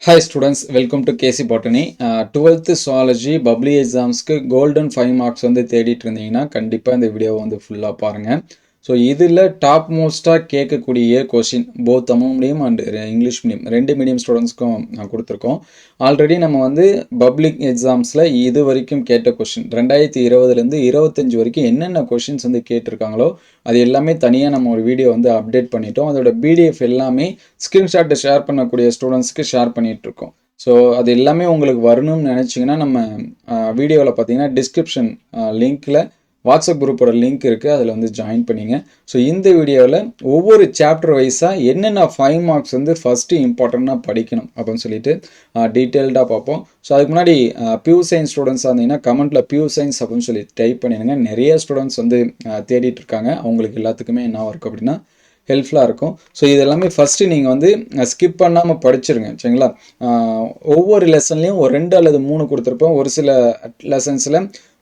Hi students, welcome to KC Botany. 12th Zoology Bubbly Examsக்கு Golden 5 marks வந்து தேடிட்டு இருந்தீங்கன்னா கண்டிப்பாக இந்த வீடியோ வந்து ஃபுல்லாக பாருங்கள். ஸோ இதில் டாப் மோஸ்ட்டாக கேட்கக்கூடிய question both Tamil medium and English medium ரெண்டு மீடியம் ஸ்டூடெண்ட்ஸ்க்கும் கொடுத்துருக்கோம். ஆல்ரெடி நம்ம வந்து பப்ளிக் எக்ஸாம்ஸில் இது வரைக்கும் கேட்ட கொஷின் 2020லேருந்து 25 வரைக்கும் என்னென்ன கொஷின்ஸ் வந்து கேட்டிருக்காங்களோ அது எல்லாமே தனியாக நம்ம ஒரு வீடியோ வந்து அப்டேட் பண்ணிட்டோம். அதோட பிடிஎஃப் எல்லாமே ஸ்க்ரீன்ஷாட்டை ஷேர் பண்ணக்கூடிய ஸ்டூடெண்ட்ஸ்க்கு ஷேர் பண்ணிகிட்ருக்கோம். ஸோ அது எல்லாமே உங்களுக்கு வரணும்னு நினச்சிங்கன்னா நம்ம வீடியோவில் பார்த்தீங்கன்னா டிஸ்கிரிப்ஷன் லிங்க்கில் வாட்ஸ்அப் குரூப்போட லிங்க் இருக்குது, அதில் வந்து ஜாயின் பண்ணிங்க. ஸோ இந்த வீடியோவில் ஒவ்வொரு சாப்டர் வைஸாக என்னென்ன 5 மார்க்ஸ் வந்து ஃபஸ்ட்டு இம்பார்ட்டண்ட்டாக படிக்கணும் அப்படின்னு சொல்லிட்டு டீட்டெயில்டாக பார்ப்போம். ஸோ அதுக்கு முன்னாடி பியூர் சயின்ஸ் ஸ்டூடெண்ட்ஸாக இருந்தீங்கன்னா கமெண்ட்டில் பியூர் சயின்ஸ் அப்படின்னு சொல்லி டைப் பண்ணிடுங்க. நிறைய ஸ்டூடெண்ட்ஸ் வந்து தேடிட்டு இருக்காங்க. அவங்களுக்கு எல்லாத்துக்குமே என்ன இருக்கும் அப்படின்னா ஹெல்ப்ஃபுல்லாக இருக்கும். ஸோ இது எல்லாமே ஃபஸ்ட்டு நீங்கள் வந்து ஸ்கிப் பண்ணாமல் படிச்சிருங்க, சரிங்களா? ஒவ்வொரு லெசன்லேயும் ஒரு 2 அல்லது 3 கொடுத்துருப்போம். ஒரு சில லெசன்ஸில்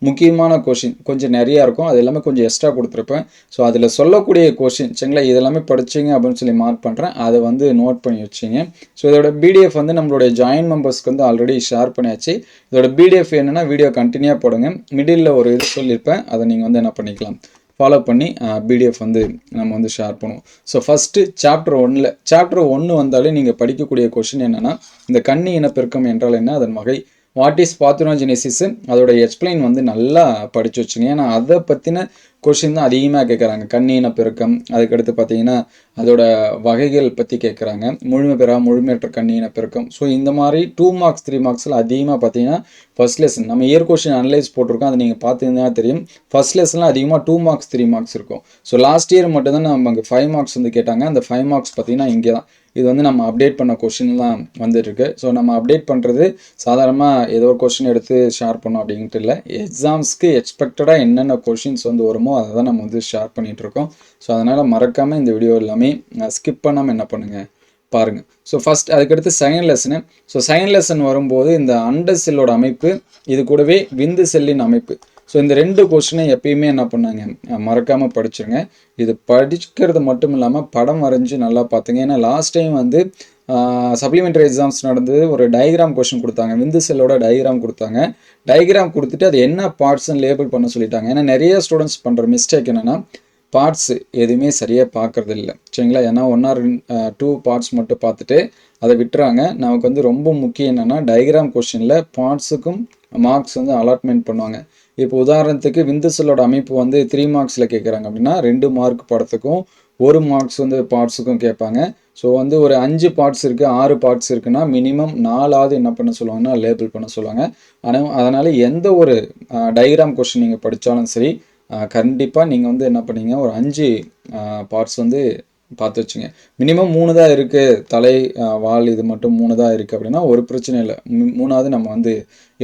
முக்கியமான கொஷின் கொஞ்சம் நிறையா இருக்கும், அது எல்லாமே கொஞ்சம் எக்ஸ்ட்ரா கொடுத்துருப்பேன். ஸோ அதில் சொல்லக்கூடிய கொஷின், சரிங்களா, இதெல்லாமே படிச்சிங்க அப்படின்னு சொல்லி மார்க் பண்ணுறேன், அதை வந்து நோட் பண்ணி வச்சிங்க. ஸோ இதோட பிடிஎஃப் வந்து நம்மளுடைய ஜாயின் மெம்பர்ஸ்க்கு வந்து ஆல்ரெடி ஷேர் பண்ணியாச்சு. இதோட பிடிஎஃப் என்னென்னா வீடியோ கண்டினியூவாக போடுங்க. மிடில் ஒரு இது சொல்லியிருப்பேன், அதை நீங்கள் வந்து என்ன பண்ணிக்கலாம், ஃபாலோ பண்ணி பிடிஎஃப் வந்து நம்ம வந்து ஷேர் பண்ணுவோம். ஸோ ஃபஸ்ட்டு சாப்டர் 1 வந்தாலே நீங்கள் படிக்கக்கூடிய கொஷின் என்னென்னா, இந்த கன்னி இனப்பெருக்கம் என்றால் என்ன, அதன் வகை, வாட் இஸ் பாத்தோஜெனிசிஸ், அதோட எக்ஸ்பிளைன் வந்து நல்லா படித்து வச்சுங்க. ஏன்னா அதை பற்றின கொஷின் தான் அதிகமாக கேட்குறாங்க. கன்னி இனப்பெருக்கம், அதுக்கடுத்து பார்த்தீங்கன்னா அதோட வகைகள் பற்றி கேட்குறாங்க. முழுமை பெறா முழுமையற்ற கன்னி இனப்பெருக்கம். ஸோ இந்த மாதிரி 2 மார்க்ஸ் 3 மார்க்ஸில் அதிகமாக பார்த்தீங்கன்னா ஃபஸ்ட் லெசன் நம்ம இயர் கொஷின் அனலைஸ் போட்டிருக்கோம், அதை நீங்கள் பார்த்தீங்கன்னா தெரியும். ஃபஸ்ட் லெசனில் அதிகமாக 2 மார்க்ஸ் 3 மார்க்ஸ் இருக்கும். ஸோ லாஸ்ட் இயர் மட்டும்தான் நம்ம அங்கே 5 மார்க்ஸ் வந்து கேட்டாங்க. அந்த 5 மார்க்ஸ் பார்த்தீங்கன்னா இங்கே தான் இது வந்து நம்ம அப்டேட் பண்ண கொஷின்லாம் வந்துட்டுருக்கு. ஸோ நம்ம அப்டேட் பண்ணுறது சாதாரணமாக ஏதோ ஒரு கொஷின் எடுத்து ஷேர் பண்ணோம் அப்படின்ட்டு இல்லை. எக்ஸாம்ஸ்க்கு எக்ஸ்பெக்டடாக என்னென்ன கொஷின்ஸ் வந்து வருமோ அதை தான் நம்ம வந்து ஷேர் பண்ணிகிட்ருக்கோம். ஸோ அதனால் மறக்காமல் இந்த வீடியோ எல்லாமே ஸ்கிப் பண்ணாமல் என்ன பண்ணுங்கள், பாருங்கள். ஸோ ஃபஸ்ட் அதுக்கடுத்து second lesson. So second lesson வரும்போது இந்த அண்டர் செல்லோட அமைப்பு, இது கூடவே விந்து செல்லின் அமைப்பு. ஸோ இந்த 2 கொஸ்டினை எப்பயுமே என்ன பண்ணாங்க, மறக்காமல் படிச்சுருங்க. இது படிக்கிறது மட்டும் இல்லாமல் படம் வரைஞ்சி நல்லா பார்த்துங்க. ஏன்னா லாஸ்ட் டைம் வந்து சப்ளிமெண்ட்ரி எக்ஸாம்ஸ் நடந்தது, ஒரு டயக்ராம் கொஸ்டின் கொடுத்தாங்க, விந்து செல்லோட டயக்ராம் கொடுத்தாங்க. டயக்ராம் கொடுத்துட்டு அது என்ன பார்ட்ஸ்ன்னு லேபிள் பண்ண சொல்லிட்டாங்க. ஏன்னா நிறைய ஸ்டூடெண்ட்ஸ் பண்ணுற மிஸ்டேக் என்னென்னா பார்ட்ஸ் எதுவுமே சரியாக பார்க்குறது இல்லை, சரிங்களா? ஏன்னா 1 or 2 பார்ட்ஸ் மட்டும் பார்த்துட்டு அதை விட்டுறாங்க. நமக்கு வந்து ரொம்ப முக்கியம் என்னென்னா டயக்ராம் கொஸ்டினில் பார்ட்ஸுக்கும் மார்க்ஸ் வந்து அலாட்மெண்ட் பண்ணுவாங்க. இப்போ உதாரணத்துக்கு விந்து செல்லோட அமைப்பு வந்து 3 மார்க்ஸில் கேட்குறாங்க அப்படின்னா 2 மார்க் படத்துக்கும் 1 மார்க்ஸ் வந்து பார்ட்ஸுக்கும் கேட்பாங்க. ஸோ வந்து ஒரு 5 பார்ட்ஸ் இருக்குது, 6 பார்ட்ஸ் இருக்குன்னா மினிமம் 4ஆவது என்ன பண்ண சொல்லுவாங்கன்னா லேபிள் பண்ண சொல்லுவாங்க. ஆனால் அதனால் எந்த ஒரு டயக்ராம் கொஸ்டின் நீங்கள் படித்தாலும் சரி கண்டிப்பாக நீங்கள் வந்து என்ன பண்ணீங்க, ஒரு 5 பார்ட்ஸ் வந்து பார்த்து வச்சுங்க. மினிமம் 3 தான் இருக்குது, தலை வால் இது மட்டும் 3 தான் இருக்குது அப்படின்னா ஒரு பிரச்சனை இல்லை. 3ஆவது நம்ம வந்து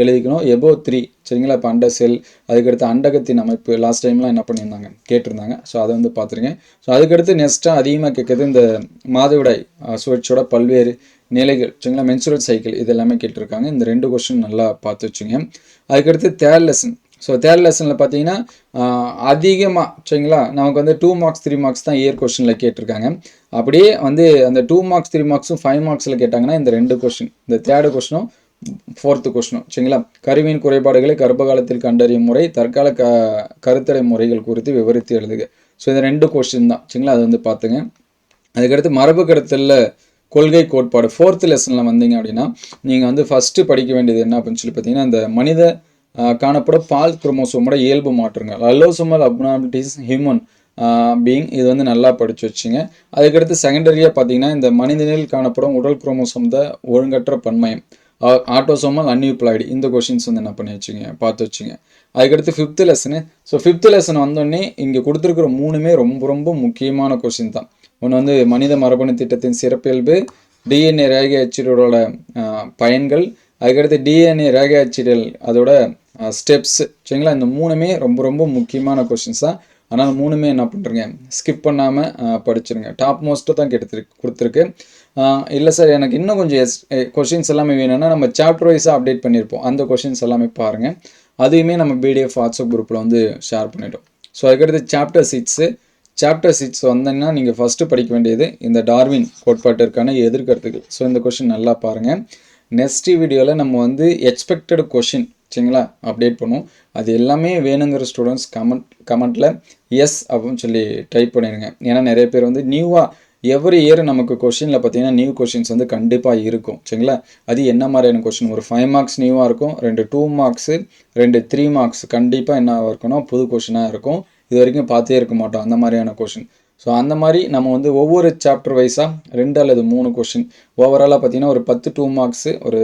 எழுதிக்கணும். எபோவ் 3, சரிங்களா? இப்போ அண்டர் செல், அதுக்கடுத்து அண்டகத்தின் அமைப்பு லாஸ்ட் டைம்லாம் என்ன பண்ணியிருந்தாங்க கேட்டிருந்தாங்க. ஸோ அதை வந்து பார்த்துருங்க. ஸோ அதுக்கடுத்து நெக்ஸ்ட்டாக அதிகமாக கேட்குறது இந்த மாதவிடாய் சுழற்சியோட பல்வேறு நிலைகள், சரிங்களா? மென்சுரல் சைக்கிள், இது எல்லாமே கேட்டிருக்காங்க. இந்த 2 கொஸ்டின் நல்லா பார்த்து வச்சுங்க. அதுக்கடுத்து தேர்ட் லெசன். ஸோ தேர்ட் லெசனில் பார்த்தீங்கன்னா அதிகமாக, சரிங்களா, நமக்கு வந்து 2 மார்க்ஸ் 3 மார்க்ஸ் தான் இயர் கொஸ்டினில் கேட்டிருக்காங்க. அப்படியே வந்து அந்த 2 மார்க்ஸ் 3 மார்க்ஸும் 5 மார்க்ஸில் கேட்டாங்கன்னா இந்த 2 கொஸ்டின், இந்த தேர்டு கொஸ்டினும் 4th கொஸ்டினும், சரிங்களா? கருவியின் குறைபாடுகளை கர்ப்பகாலத்தில் கண்டறியும் முறை, தற்கால கருத்தடை முறைகள் குறித்து விவரித்து எழுதுக. ஸோ இந்த 2 கொஸ்டின் தான், சரிங்களா? அது வந்து பார்த்துங்க. அதுக்கடுத்து மரபு கடத்தலில் கொள்கை கோட்பாடு 4th லெசனில் வந்தீங்க அப்படின்னா நீங்கள் வந்து ஃபஸ்ட்டு படிக்க வேண்டியது என்ன அப்படின்னு சொல்லி பார்த்தீங்கன்னா இந்த மனித காணப்படும் பால் குரோமோசோமோட இயல்பு மாற்றங்கள், அல்லோசோமல் அப்னார்மாலிட்டிஸ் ஹியூமன் பீயிங், இது வந்து நல்லா படித்து வச்சுங்க. அதுக்கடுத்து செகண்டரியாக பார்த்தீங்கன்னா இந்த மனிதனில் காணப்படும் உடல் குரோமோசோம் த ஒழுங்கற்ற பன்மயம், ஆட்டோசோமல் அன்யூப்ளாய்டு, இந்த கொஷின்ஸ் வந்து என்ன பண்ணி வச்சுங்க, பார்த்து வச்சுங்க. அதுக்கடுத்து 5th lesson. So 5th lesson வந்தோடனே இங்கே கொடுத்துருக்குற 3மே ரொம்ப ரொம்ப முக்கியமான கொஷின் தான். ஒன்று வந்து மனித மரபணு திட்டத்தின் சிறப்பியல்பு, டிஎன்ஏ ரேகை அச்சிடலோட பயன்கள், அதுக்கடுத்து டிஎன்ஏ ரேகை அச்சிடல் அதோட ஸ்டெப்ஸ், சரிங்களா? இந்த 3மே ரொம்ப ரொம்ப முக்கியமான கொஷின்ஸ் தான். ஆனால் 3மே என்ன பண்ணுறீங்க, ஸ்கிப் பண்ணாமல் படிச்சிருங்க. டாப் மோஸ்ட்டு தான் கொடுத்துருக்கு. இல்லை சார் எனக்கு இன்னும் கொஞ்சம் கொஷின்ஸ் எல்லாமே வேணும்னா நம்ம சாப்டர் வைஸாக அப்டேட் பண்ணியிருப்போம், அந்த கொஷின்ஸ் எல்லாமே பாருங்கள். அதையுமே நம்ம பிடிஎஃப் வாட்ஸ்அப் குரூப்பில் வந்து ஷேர் பண்ணிட்டோம். ஸோ அதுக்கடுத்து சாப்டர் 6 சாப்டர் 6 வந்தீங்கன்னா நீங்கள் ஃபஸ்ட்டு படிக்க வேண்டியது இந்த டார்வின் கோட்பாட்டிற்கான எதிர்கருத்துக்கள். ஸோ இந்த கொஷின் நல்லா பாருங்கள். நெக்ஸ்ட் வீடியோவில் நம்ம வந்து எக்ஸ்பெக்டட் கொஷின் சரிங்களா அப்டேட் பண்ணுவோம். அது எல்லாமே வேணுங்கிற ஸ்டூடெண்ட்ஸ் கமெண்ட்டில் எஸ் அப்படின்னு சொல்லி டைப் பண்ணிடுங்க. ஏன்னா நிறைய பேர் வந்து நியூவாக எவ்ரி இயர் நமக்கு கொஷினில் பார்த்தீங்கன்னா நியூ கொஷின்ஸ் வந்து கண்டிப்பாக இருக்கும் சரிங்களா. அது என்ன மாதிரியான கொஷின், ஒரு 5 மார்க்ஸ் நியூவாக இருக்கும், 2 2 மார்க்ஸு, 2 3 மார்க்ஸ் கண்டிப்பாக என்ன இருக்குன்னா புது கொஷினாக இருக்கும். இது வரைக்கும் பார்த்தே இருக்க மாட்டோம் அந்த மாதிரியான கொஷின். ஸோ அந்த மாதிரி நம்ம வந்து ஒவ்வொரு சாப்டர் வைஸாக 2 அல்லது 3 கொஷின் ஓவராலாக பார்த்தீங்கன்னா ஒரு 10 2 மார்க்ஸு, ஒரு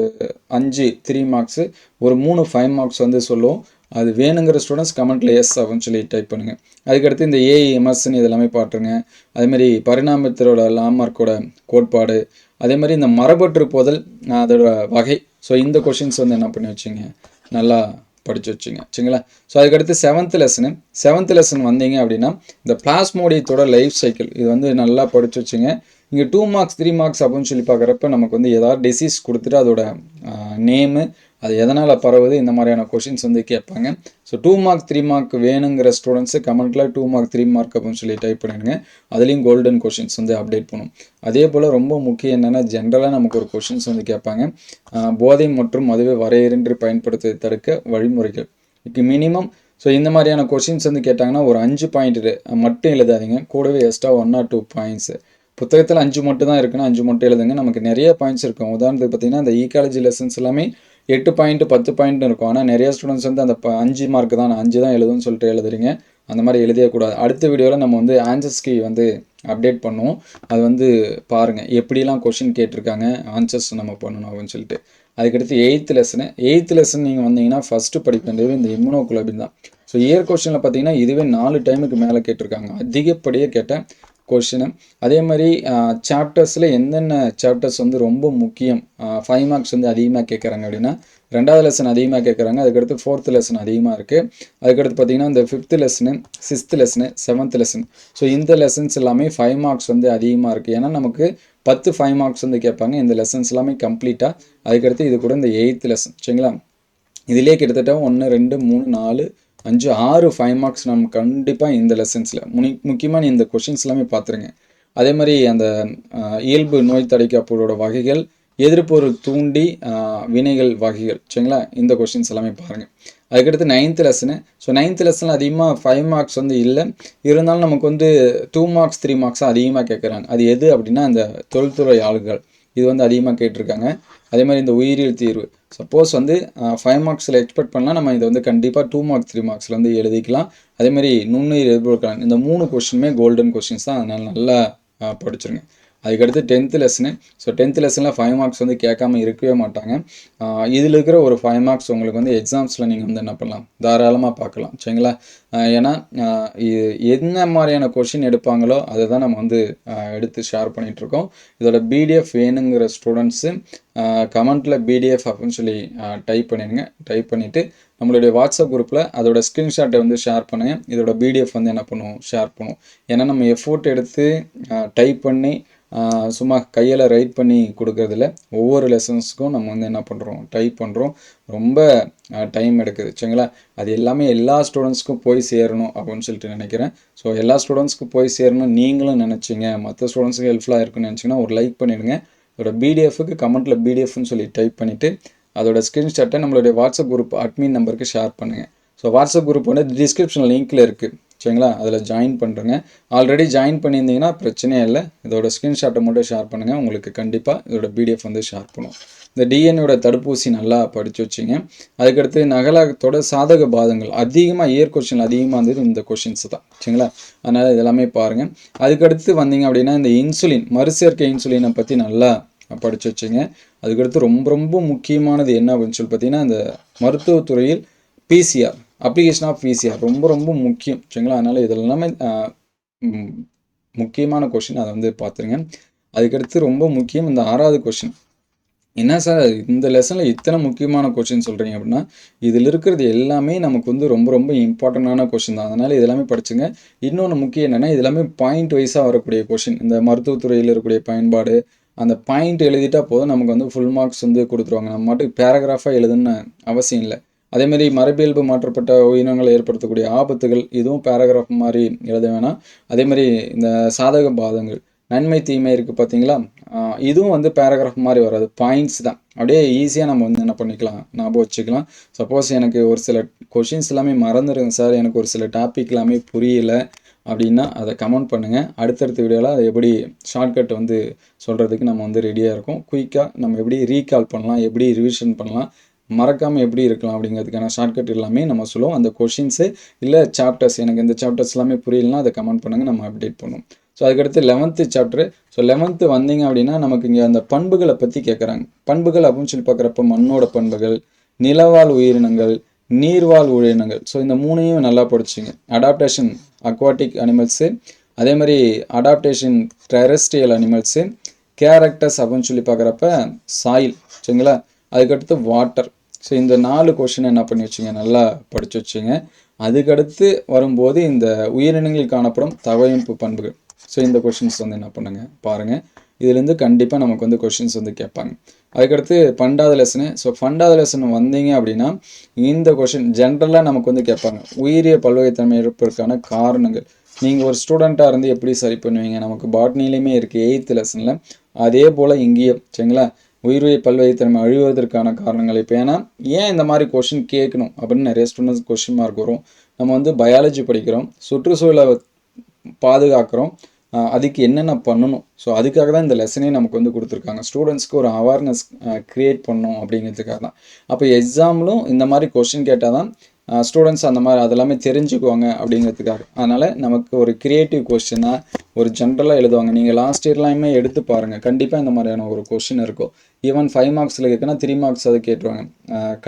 5 3 மார்க்ஸு, ஒரு 3 5 மார்க்ஸ் வந்து சொல்லுவோம். அது வேணுங்கிற ஸ்டூடெண்ட்ஸ் கமெண்ட்டில் எஸ் அப்படின்னு சொல்லி டைப் பண்ணுங்கள். அதுக்கடுத்து இந்த ஏஎம்எஸ்ன்னு இதெல்லாமே பாட்டுருங்க. அதேமாதிரி பரிணாமத்தினோட லாமார்க்கோட கோட்பாடு, அதே மாதிரி இந்த மரபற்று போதல் அதோட வகை. ஸோ இந்த கொஷின்ஸ் வந்து என்ன பண்ணி வச்சுங்க நல்லா படித்து வச்சுங்க சரிங்களா. ஸோ அதுக்கடுத்து செவன்த் லெசன் வந்தீங்க அப்படின்னா இந்த பிளாஸ்மோடியத்தோட லைஃப் சைக்கிள் இது வந்து நல்லா படித்து வச்சுங்க. இங்கே 2 மார்க்ஸ் 3 மார்க்ஸ் அப்படின்னு சொல்லி பார்க்குறப்ப நமக்கு வந்து ஏதாவது டிசீஸ் கொடுத்துட்டு அதோட நேமு, அது எதனால் பரவுது, இந்த மாதிரியான கொஷின்ஸ் வந்து கேட்பாங்க. ஸோ 2 மார்க் 3 மார்க் வேணுங்கிற ஸ்டூடெண்ட்ஸு கமெண்ட்டில் 2 மார்க் 3 மார்க் அப்படின்னு சொல்லி டைப் பண்ணிடுங்க. அதுலேயும் கோல்டன் கொஷின்ஸ் வந்து அப்டேட் பண்ணும். அதே போல் ரொம்ப முக்கியம் என்னென்னா ஜென்ரலாக நமக்கு ஒரு கொஷின்ஸ் வந்து கேட்பாங்க. போதை மற்றும் அதுவே வரையறையின்றி பயன்படுத்துவதை தடுக்க வழிமுறைகள் இப்போ மினிமம். ஸோ இந்த மாதிரியான கொஷின்ஸ் வந்து கேட்டாங்கன்னா ஒரு 5 பாயிண்ட் மட்டும் எழுதாதீங்க, கூடவே எக்ஸ்ட்ரா 1 or 2 பாயிண்ட்ஸு. புத்தகத்தில் 5 மட்டும் தான் இருக்குன்னா 5 மட்டும் எழுதுங்க. நமக்கு நிறைய பாயிண்ட்ஸ் இருக்கும். உதாரணத்துக்கு பார்த்தீங்கன்னா இந்த ஈக்காலஜி லெசன்ஸ் எல்லாமே 8 பாயிண்ட் 10 பாயிண்ட் இருக்கும். ஆனால் நிறைய ஸ்டூடெண்ட்ஸ் வந்து அந்த 5 மார்க் தான், நான் 5 தான் எழுதுன்னு சொல்லிட்டு எழுதுறீங்க. அந்த மாதிரி எழுதக்கூடாது. அடுத்த வீடியோவில் நம்ம வந்து ஆன்சர்ஸ் கீ வந்து அப்டேட் பண்ணுவோம். அது வந்து பாருங்கள் எப்படிலாம் கொஷின் கேட்டிருக்காங்க, ஆன்சர்ஸ் நம்ம பண்ணணும் அப்படின்னு சொல்லிட்டு. அதுக்கடுத்து எயித்து லெசன் நீங்கள் வந்தீங்கன்னா ஃபஸ்ட்டு படிக்க வேண்டியது இந்த இம்யூனோகுளோபின் தான். ஸோ இயர் கொஷனில் பார்த்தீங்கன்னா இதுவே 4 டைமுக்கு மேலே கேட்டிருக்காங்க, அதிகப்படியாக கேட்டேன் கொஷினு. அதே மாதிரி சாப்டர்ஸில் எந்தெந்த சாப்டர்ஸ் வந்து ரொம்ப முக்கியம், 5 மார்க்ஸ் வந்து அதிகமாக கேட்குறாங்க அப்படின்னா 2வது லெசன் அதிகமாக கேட்குறாங்க. அதுக்கடுத்து 4th லெசன் அதிகமாக இருக்குது. அதுக்கடுத்து பார்த்திங்கன்னா இந்த 5th lesson, 6th lesson, 7th lesson. So இந்த லெசன்ஸ் எல்லாமே 5 மார்க்ஸ் வந்து அதிகமாக இருக்குது. ஏன்னா நமக்கு 10 5 மார்க்ஸ் வந்து கேட்பாங்க. இந்த லெசன்ஸ் எல்லாமே கம்ப்ளீட்டாக. அதுக்கடுத்து இது கூட இந்த 8th லெசன் சரிங்களா. இதிலே கிட்டத்தட்ட 1 2 3 4 5 6 5 மார்க்ஸ் நம்ம கண்டிப்பாக இந்த லெசன்ஸில் முக்கியமாக இந்த கொஷின்ஸ் எல்லாமே பார்த்துருங்க. அதே மாதிரி அந்த இயல்பு நோய் தடைக்காப்போட வகைகள், எதிர்ப்பொருள் தூண்டி வினைகள் வகைகள் சரிங்களா. இந்த கொஷின்ஸ் எல்லாமே பாருங்கள். அதுக்கடுத்து 9th லெசனு. ஸோ 9th லெசனில் அதிகமாக 5 மார்க்ஸ் வந்து இல்லை, இருந்தாலும் நமக்கு வந்து 2 மார்க்ஸ் 3 மார்க்ஸாக அதிகமாக கேட்குறாங்க. அது எது அப்படின்னா அந்த தொழில்துறை ஆளுகள் இது வந்து அதிகமாக கேட்டிருக்காங்க. அதே மாதிரி இந்த உயிரியல் தீர்வு சப்போஸ் வந்து 5 மார்க்ஸில் எக்ஸ்பெக்ட் பண்ணலாம், நம்ம இதை வந்து கண்டிப்பாக 2 மார்க்ஸ் 3 மார்க்ஸில் வந்து எழுதிக்கலாம். அதேமாதிரி நுண்ணுயிர் எதிர்ப்புகள் இந்த 3 கொஷினுமே கோல்டன் கொஷின்ஸ் தான், அதனால் நல்லா படிச்சிருங்க. அதுக்கடுத்து 10th லெசனு. ஸோ 10th லெசனில் 5 மார்க்ஸ் வந்து கேட்காம இருக்கவே மாட்டாங்க. இதில் இருக்கிற ஒரு 5 மார்க்ஸ் உங்களுக்கு வந்து எக்ஸாம்ஸில் நீங்கள் வந்து என்ன பண்ணலாம், தாராளமாக பார்க்கலாம் சரிங்களா. ஏன்னா என்ன மாதிரியான கொஷின் எடுப்பாங்களோ அதை தான் நம்ம வந்து எடுத்து ஷேர் பண்ணிகிட்ருக்கோம். இதோட பிடிஎஃப் வேணுங்கிற ஸ்டூடெண்ட்ஸு கமெண்ட்டில் பிடிஎஃப் அப்படின்னு சொல்லி டைப் பண்ணிடுங்க. டைப் பண்ணிவிட்டு நம்மளுடைய வாட்ஸ்அப் குரூப்பில் அதோட ஸ்க்ரீன்ஷாட்டை வந்து ஷேர் பண்ணுங்கள். இதோட பிடிஎஃப் வந்து என்ன பண்ணுவோம், ஷேர் பண்ணுவோம். ஏன்னா நம்ம எஃபோர்ட் எடுத்து டைப் பண்ணி சும்மா கையில் ரைட் பண்ணி கொடுக்கறதில்ல, ஒவ்வொரு லெசன்ஸுக்கும் நம்ம வந்து என்ன பண்ணுறோம், டைப் பண்ணுறோம். ரொம்ப டைம் எடுக்குது சரிங்களா. அது எல்லாமே எல்லா ஸ்டூடெண்ட்ஸ்க்கும் போய் சேரணும் அப்படின்னு சொல்லிட்டு நினைக்கிறேன். ஸோ எல்லா ஸ்டூடெண்ட்ஸ்க்கும் போய் சேரணும் நீங்களும் நினச்சிங்க, மற்ற ஸ்டூடெண்ட்ஸுக்கு ஹெல்ப்ஃபுல்லாக இருக்குன்னு நினச்சிங்கன்னா ஒரு லைக் பண்ணிடுங்க. அதோட பிடிஎஃப்க்கு கமெண்ட்டில் பிடிஎஃப்னு சொல்லி டைப் பண்ணிவிட்டு அதோட ஸ்க்ரீன்ஷாட்டை நம்மளுடைய வாட்ஸ்அப் குரூப் அட்மின் நம்பருக்கு ஷேர் பண்ணுங்கள். ஸோ வாட்ஸ்அப் குரூப் வந்து டிஸ்கிரிப்ஷன் லிங்க்கில் இருக்குது சரிங்களா, அதில் ஜாயின் பண்ணுறேங்க. ஆல்ரெடி ஜாயின் பண்ணியிருந்தீங்கன்னா பிரச்சனையே இல்லை. இதோட ஸ்க்ரீன்ஷாட்டை மட்டும் ஷேர் பண்ணுங்கள், உங்களுக்கு கண்டிப்பாக இதோட பிடிஎஃப் வந்து ஷேர் பண்ணுவோம். இந்த டிஎன்ஏட தடுப்பூசி நல்லா படித்து வச்சிங்க. அதுக்கடுத்து நகலாக்கத்தோட சாதக பாதங்கள் அதிகமாக இயர் கொஷின் அதிகமாக இருந்தது இந்த கொஷின்ஸ் தான் சரிங்களா. அதனால் இதெல்லாமே பாருங்கள். அதுக்கடுத்து வந்தீங்க அப்படின்னா இந்த இன்சுலின், மறுசேர்க்கை இன்சுலினை பற்றி நல்லா படித்து வச்சுங்க. அதுக்கடுத்து ரொம்ப ரொம்ப முக்கியமானது என்ன அப்படின்னு சொல்லி பார்த்தீங்கன்னா இந்த மருத்துவத்துறையில் பிசிஆர், அப்ளிகேஷன் ஆஃப் பிசிஆர் ரொம்ப ரொம்ப முக்கியம் சரிங்களா. அதனால் இதில் எல்லாமே முக்கியமான கொஷின், அதை வந்து பார்த்துருங்க. அதுக்கடுத்து ரொம்ப முக்கியம் இந்த 6வது கொஷின். என்ன சார் இந்த லெசனில் இத்தனை முக்கியமான கொஷின் சொல்கிறீங்க அப்படின்னா, இதில் இருக்கிறது எல்லாமே நமக்கு வந்து ரொம்ப ரொம்ப இம்பார்ட்டண்டான கொஷின் தான். அதனால் இதெல்லாமே படிச்சுங்க. இன்னொன்று முக்கியம் என்னென்னா இதெல்லாமே பாயிண்ட் வைஸாக வரக்கூடிய கொஷின். இந்த மருத்துவத்துறையில் இருக்கக்கூடிய பயன்பாடு அந்த பாயிண்ட் எழுதிட்டால் போதும், நமக்கு வந்து ஃபுல் மார்க்ஸ் வந்து கொடுத்துருவாங்க. நம்ம மாட்டுக்கு பேராகிராஃபாக எழுதுன்னு அவசியம் இல்லை. அதேமாதிரி மரபியல்பு மாற்றப்பட்ட உயிரினங்கள் ஏற்படுத்தக்கூடிய ஆபத்துகள், இதுவும் பேராகிராஃப் மாதிரி எழுத வேணாம். அதேமாதிரி இந்த சாதக பாதங்கள், நன்மை தீமை இருக்குது பார்த்தீங்களா, இதுவும் வந்து பேராகிராஃப் மாதிரி வராது, பாயிண்ட்ஸ் தான். அப்படியே ஈஸியாக நம்ம வந்து என்ன பண்ணிக்கலாம், ஞாபகம் வச்சுக்கலாம். சப்போஸ் எனக்கு ஒரு சில கொஷின்ஸ் எல்லாமே மறந்துடுங்க சார், எனக்கு ஒரு சில டாபிக் எல்லாமே புரியல அப்படின்னா அதை கமெண்ட் பண்ணுங்கள். அடுத்தடுத்த வீடியோவில் அதை எப்படி ஷார்ட்கட் வந்து சொல்கிறதுக்கு நம்ம வந்து ரெடியாக இருக்கோம். குயிக்காக நம்ம எப்படி ரீகால் பண்ணலாம், எப்படி ரிவிஷன் பண்ணலாம், மறக்காமல் எப்படி இருக்கலாம் அப்படிங்கிறதுக்கான ஷார்ட்கட் எல்லாமே நம்ம சொல்லுவோம். அந்த கொஷின்ஸு இல்லை சாப்டர்ஸ், எனக்கு இந்த சாப்டர்ஸ் எல்லாமே புரியலனா அதை கமெண்ட் பண்ணுங்கள், நம்ம அப்டேட் பண்ணுவோம். ஸோ அதுக்கடுத்து 11th சாப்டர். ஸோ 11th வந்தீங்க அப்படின்னா நமக்கு இங்கே அந்த பண்புகளை பற்றி கேட்குறாங்க. பண்புகள் அப்படின்னு சொல்லி பார்க்குறப்ப மண்ணோட பண்புகள், நிலவாழ் உயிரினங்கள், நீர்வாழ் உயிரினங்கள். ஸோ இந்த மூணையும் நல்லா படிச்சிங்க. அடாப்டேஷன் அக்வாட்டிக் அனிமல்ஸு, அதே மாதிரி அடாப்டேஷன் டெரஸ்ட்ரியல் அனிமல்ஸு, கேரக்டர்ஸ் அப்படின்னு சொல்லி பார்க்குறப்ப சாயில், சரிங்களா, அதுக்கடுத்து வாட்டர். ஸோ இந்த 4 கொஷின் என்ன பண்ணி வச்சுங்க, நல்லா படித்து வச்சுங்க. அதுக்கடுத்து வரும்போது இந்த உயிரினங்கள் காணப்படும் தகவமைப்பு பண்புகள். ஸோ இந்த கொஷின்ஸ் வந்து என்ன பண்ணுங்கள் பாருங்கள், இதுலேருந்து கண்டிப்பாக நமக்கு வந்து கொஷின்ஸ் வந்து கேட்பாங்க. அதுக்கடுத்து 12வது லெசனு. ஸோ 12வது லெசன் வந்தீங்க அப்படின்னா இந்த கொஷின் ஜென்ரலாக நமக்கு வந்து கேட்பாங்க, உயிரிய பல்வகைத்தன்மை இருப்பதற்கான காரணங்கள். நீங்கள் ஒரு ஸ்டூடெண்ட்டாக இருந்து எப்படி சரி பண்ணுவீங்க, நமக்கு பாட்னிலையுமே இருக்குது 8th லெசனில், அதே போல் இங்கேயும், சரிங்களா, உயிரிய பல்வகைத்தன்மை அழிவதற்கான காரணங்கள். இப்போ ஏன் இந்த மாதிரி கொஷின் கேட்கணும் அப்படின்னு நிறைய ஸ்டூடெண்ட்ஸ் கொஷின் மார்க் வரும். நம்ம வந்து பயாலஜி படிக்கிறோம், சுற்றுச்சூழலை பாதுகாக்கிறோம், அதுக்கு என்னென்ன பண்ணணும். ஸோ அதுக்காக தான் இந்த லெசனே நமக்கு வந்து கொடுத்துருக்காங்க, ஸ்டூடெண்ட்ஸ்க்கு ஒரு அவேர்னஸ் க்ரியேட் பண்ணணும் அப்படிங்கிறதுக்காக தான். அப்போ எக்ஸாம்லும் இந்த மாதிரி கொஷின் கேட்டால் தான் ஸ்டூடெண்ட்ஸ் அந்த மாதிரி அதெல்லாமே தெரிஞ்சுக்குவாங்க அப்படிங்கிறதுக்காக. அதனால் நமக்கு ஒரு க்ரியேட்டிவ் கொஷினாக ஒரு ஜென்ரலாக எழுதுவாங்க. நீங்கள் லாஸ்ட் இயர்லாமே எடுத்து பாருங்கள், கண்டிப்பாக இந்த மாதிரியான ஒரு கொஷின் இருக்கும். ஈவன் 5 மார்க்ஸில் கேட்குன்னா 3 மார்க்ஸ் அதை கேட்டுருவாங்க,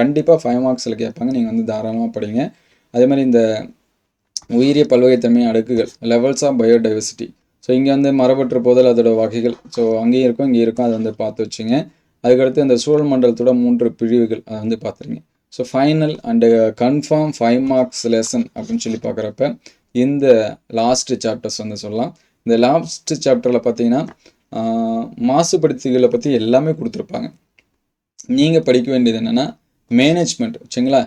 கண்டிப்பாக 5 மார்க்ஸில் கேட்பாங்க. நீங்கள் வந்து தாராளமாக படிங்க. அதே மாதிரி இந்த உயிரிய பல்வகைத்தன்மை அடுக்குகள், லெவல்ஸ் ஆஃப் பயோடைவர்சிட்டி. ஸோ இங்கே வந்து மரபற்ற போதல் அதோட வகைகள். ஸோ அங்கேயும் இருக்கும் இங்கே இருக்கும், அதை வந்து பார்த்து வச்சுங்க. அதுக்கடுத்து இந்த சூழல் மண்டலத்தோட 3 பிரிவுகள், அதை வந்து பார்த்துருங்க. So final and confirm 5 marks lesson அப்படின்னு சொல்லி பார்க்குறப்ப இந்த லாஸ்ட்டு சாப்டர்ஸ் வந்து சொல்லலாம். இந்த லாஸ்ட்டு சாப்டரில் பார்த்தீங்கன்னா மாசுபடுத்திகளை பற்றி எல்லாமே கொடுத்துருப்பாங்க. நீங்கள் படிக்க வேண்டியது என்னென்னா மேனேஜ்மெண்ட், சரிங்களா,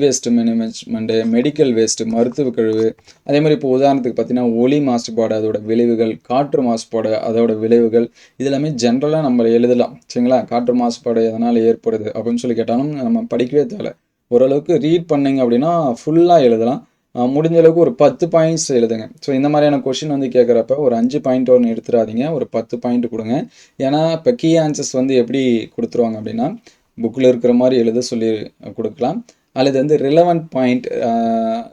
வேஸ்ட் மேனேஜ்மெண்ட்டு, மெடிக்கல் வேஸ்ட்டு, மருத்துவ கழிவு. அதே மாதிரி இப்போ உதாரணத்துக்கு பார்த்தீங்கன்னா ஒலி மாசுபாடு அதோட விளைவுகள், காற்று மாசுபாடு அதோட விளைவுகள், இது எல்லாமே ஜென்ரலாக நம்ம எழுதலாம், சரிங்களா. காற்று மாசுபாடு எதனால் ஏற்படுது அப்படின்னு சொல்லி கேட்டாலும் நம்ம படிக்கவே தேவை. ஓரளவுக்கு ரீட் பண்ணிங்க அப்படின்னா ஃபுல்லாக எழுதலாம். முடிஞ்ச அளவுக்கு ஒரு 10 பாயிண்ட்ஸ் எழுதுங்க. ஸோ இந்த மாதிரியான கொஷின் வந்து கேட்குறப்ப ஒரு 5 பாயிண்ட் ஒன்று எடுத்துடாதீங்க, ஒரு 10 பாயிண்ட் கொடுங்க. ஏன்னா இப்போ கீ ஆன்சர்ஸ் வந்து எப்படி கொடுத்துருவாங்க அப்படின்னா புக்கில் இருக்கிற மாதிரி எழுத சொல்லி கொடுக்கலாம், அல்லது வந்து ரிலவெண்ட் பாயிண்ட்,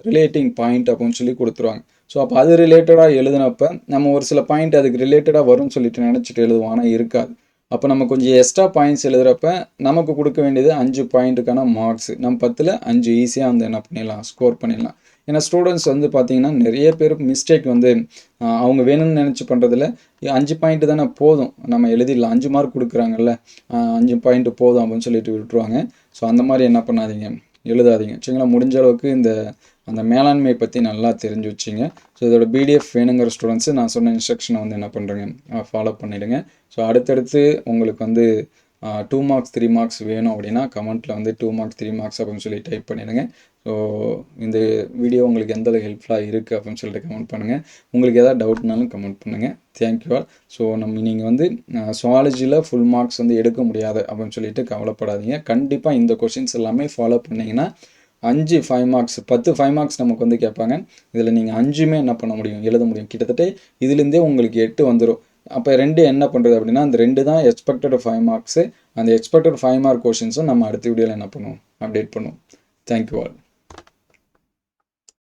ரிலேட்டிங் பாயிண்ட் அப்படின்னு சொல்லி கொடுத்துருவாங்க. ஸோ அப்போ அது ரிலேட்டடாக எழுதினப்போ நம்ம ஒரு சில பாயிண்ட் அதுக்கு ரிலேட்டடாக வரும்னு சொல்லிட்டு நினச்சிட்டு எழுதுவோம், ஆனால் இருக்காது. அப்போ நம்ம கொஞ்சம் எக்ஸ்ட்ரா பாயிண்ட்ஸ் எழுதுகிறப்ப நமக்கு கொடுக்க வேண்டியது 5 பாயிண்ட்டுக்கான மார்க்ஸ். நம்ம 10ல் 5 ஈஸியாக வந்து என்ன பண்ணிடலாம், ஸ்கோர் பண்ணிடலாம். ஏன்னா ஸ்டூடெண்ட்ஸ் வந்து பார்த்திங்கன்னா நிறைய பேர் மிஸ்டேக் வந்து அவங்க வேணும்னு நினச்சி பண்ணுறதில்ல, 5 பாயிண்ட்டு தானே போதும் நம்ம எழுதிடலாம், 5 மார்க் கொடுக்குறாங்கல்ல, 5 பாயிண்ட்டு போதும் அப்படின்னு சொல்லிட்டு விட்டுருவாங்க. ஸோ அந்த மாதிரி என்ன பண்ணாதீங்க, எழுதாதீங்க, சரிங்களா. முடிஞ்ச அளவுக்கு அந்த மேலாண்மை பற்றி நல்லா தெரிஞ்சு வச்சிங்க. ஸோ இதோட பிடிஎஃப் வேணுங்கிற ஸ்டூடெண்ட்ஸு நான் சொன்ன இன்ஸ்ட்ரக்ஷனை வந்து என்ன பண்ணுறேங்க, ஃபாலோ பண்ணிவிடுங்க. ஸோ அடுத்தடுத்து உங்களுக்கு வந்து 2 மார்க்ஸ் 3 மார்க்ஸ் வேணும் அப்படின்னா கமெண்ட்டில் வந்து 2 மார்க்ஸ் 3 மார்க்ஸ் அப்படின்னு சொல்லி டைப் பண்ணிடுங்க. ஸோ இந்த வீடியோ உங்களுக்கு எந்த அளவுக்கு ஹெல்ப்ஃபுல்லாக இருக்குது அப்படின்னு சொல்லிட்டு கமெண்ட் பண்ணுங்கள். உங்களுக்கு எதாவது டவுட்னாலும் கமெண்ட் பண்ணுங்கள். Thank you all. ஸோ நீங்கள் வந்து சுவாலஜியில் ஃபுல் மார்க்ஸ் வந்து எடுக்க முடியாது அப்படின்னு சொல்லிட்டு கவலைப்படாதீங்க. கண்டிப்பாக இந்த கொஷின்ஸ் எல்லாமே ஃபாலோ பண்ணிங்கன்னா 5 மார்க்ஸ் 5 மார்க்ஸ் நமக்கு வந்து கேட்பாங்க. இதில் நீங்கள் 5மே என்ன பண்ண முடியும், எழுத முடியும். கிட்டத்தட்ட இதுலேருந்தே உங்களுக்கு 8 வந்துடும். அப்போ 2 என்ன பண்ணுறது அப்படின்னா அந்த 2 தான் எக்ஸ்பெக்டட் 5 மார்க்ஸு. அந்த எக்ஸ்பெக்டட் 5 மார்க் கொஷின்ஸும் நம்ம அடுத்த வீடியோவில் என்ன பண்ணுவோம், அப்டேட் பண்ணுவோம். Thank you all.